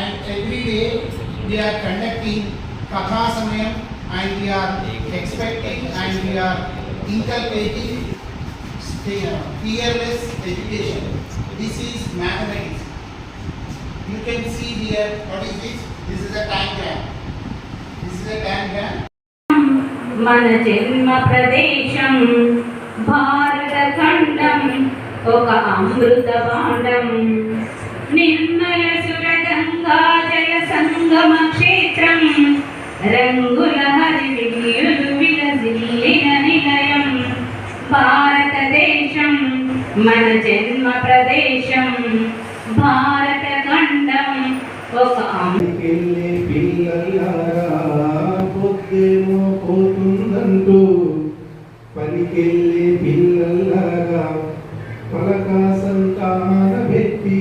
and every day we are conducting Katha Samayam and we are expecting and we are inculcating fearless education. This is mathematics. You can see here, what is this? This is a diagram. This is a diagram. మన జన్మ ప్రదేశం భారత ఖండం ఒక అమృత భాండం నిర్మల సురగంగా జల సంగమ క్షేత్రం రంగుల హరివిల్లులు విలసిల్లిన నిలయం భారతదేశం మన జన్మ ప్రదేశం భారత ఖండం ఒక పోతుందంటూ పలికెళ్ళే పిల్లల్లాగా పలక సంతాన పెట్టి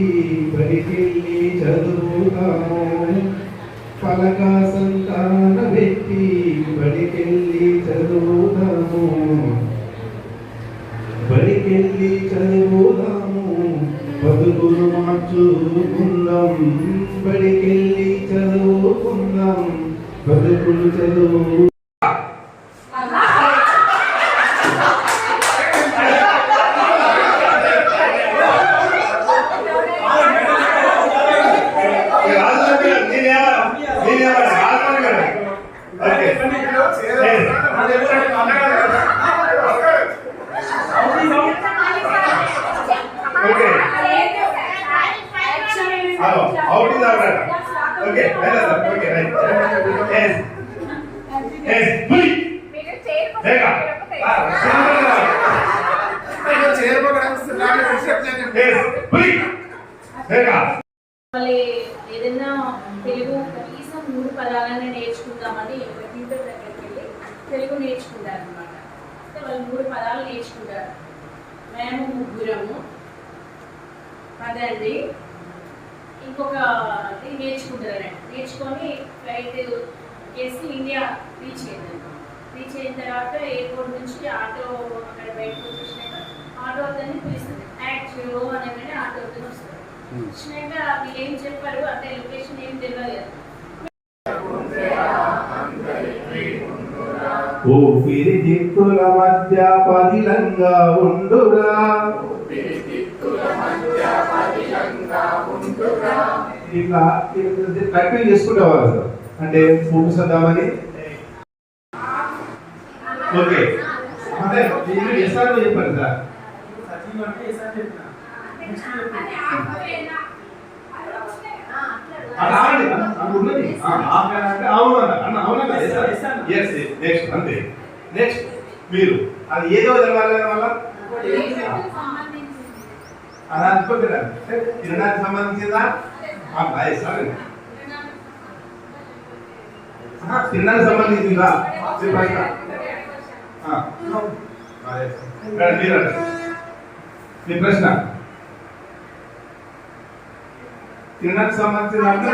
పలికెళ్ళి చదువుతాము పలక సంతాన పెట్టి బడికెళ్ళి చదువుతాము బడికెళ్ళి చదువుదాము బతుకులు మార్చుకుందాం బడికెళ్ళి చదువుకుందాం బతుకులు చదువు Out is our okay, okay, right. Yes. Yes, fully. Vega. ఏదైనా తెలుగు కనీసం 3 పదాలనే నేర్చుకుందామని టీచర్ దగ్గరికి వెళ్ళి తెలుగు నేర్చుకుంటారు అనమాట. అంటే వాళ్ళు 3 పదాలు నేర్చుకుంటారు. మేము ముగ్గురము అదండి. ఇంకొక నేర్చుకుంటారు. నేర్చుకొని ఫ్లైట్ చేసి ఇండియా రీచ్ అయిన తర్వాత ఎయిర్పోర్ట్ నుంచి ఆటో అక్కడ బయటకు వచ్చేసినాక ఆటో అతన్ని పిలుస్తుంది. యాక్చువల్ అనగానే ఆటో అతను వస్తారు. వచ్చినాక వీళ్ళు ఏం చెప్పారు అంటే లొకేషన్ ఏం తెలియదు. ఊపిరి దిక్కుల మధ్య పదిలంగా ఉండురా ఇట్లా ప్రాక్టీస్ చేసుకుంటేవారు సార్ అంటే చూపిస్తుందామని ఓకే అంటే మీరు ఎస్ఆర్ చెప్పారు సార్ నెక్స్ట్ అంతే నెక్స్ట్ మీరు అది ఏదో తెలవాలి వల్ల అది అనుకుంటున్నారు తినడానికి సంబంధించిందా తినడానికి సంబంధించిందా మీ ప్రశ్న తినడానికి సంబంధించిందా అంటే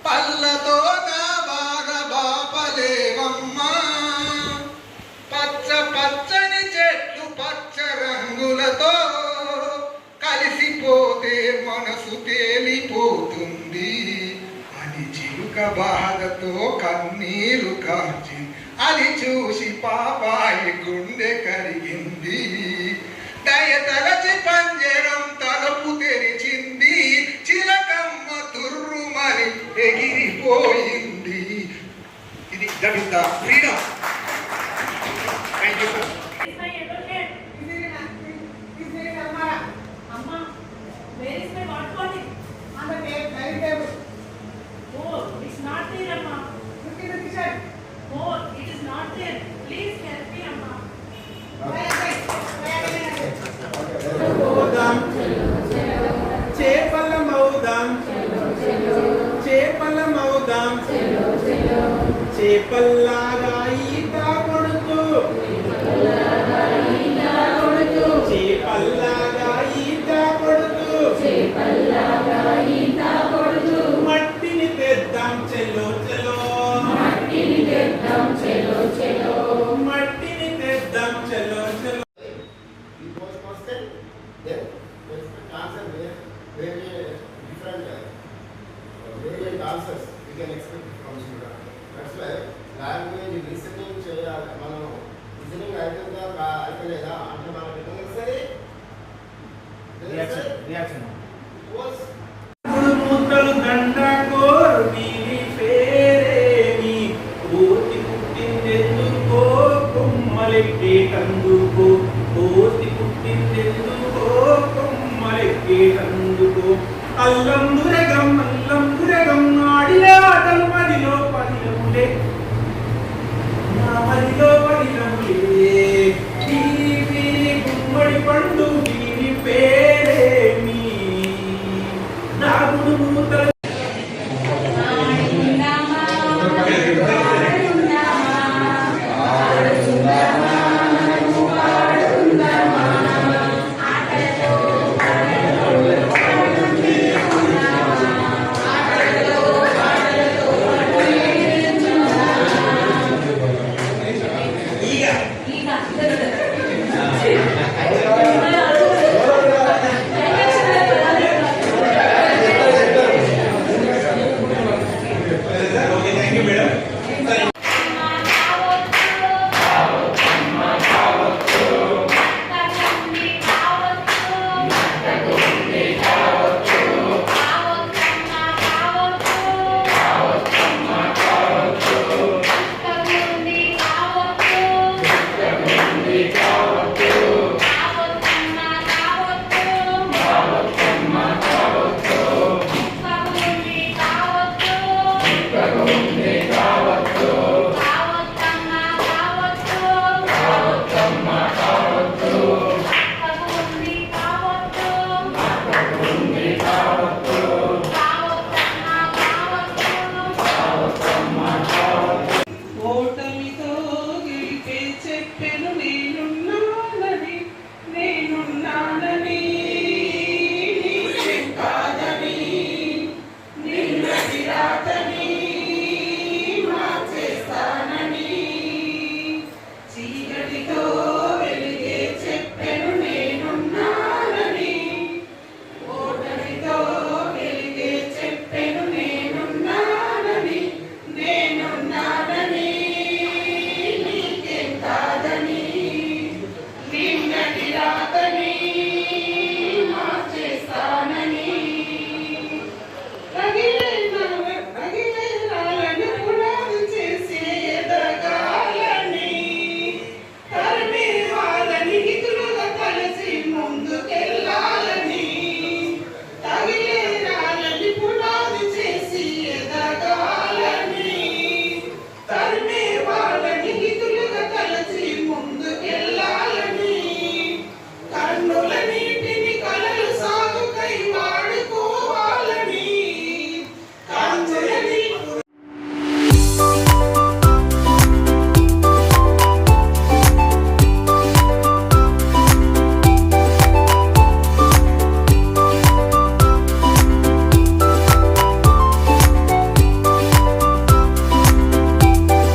పల్లతో బాగా బాపలేవమ్మా పచ్చ పచ్చని చెట్లు పచ్చ రంగులతో కలిసిపోతే మనసు తేలిపోతుంది అని చిలుక బాధతో కన్నీరు కాచి అది చూసి పాపాయి గుండె కరిగింది దయతలచి పంజరం తలుపు తెరిచింది చిలకమ్మ తుర్రుమని ఎగిరిపోయింది. ఇది that freedom. Thank you sir. చేపల్లాగా ఈత కొడుతూ చేపల్లాగా ఈత కొడుతూ expect answer very different variant answers we can expect from student. That's why language listening చేయాలి. మనం listening అయిపోయిందా అయిపోలేదా అంటే మనకి ఎట్లా తెలుస్తుంది? రియాక్షన్ ముద్దలు దండకోరు వీరి పేరేమి కోతి పుట్టిందెందుకో కొమ్మలెక్కేటందుకో కోతి పుట్టిందెందుకో కొమ్మలెక్కేటందుకో అల్లందురే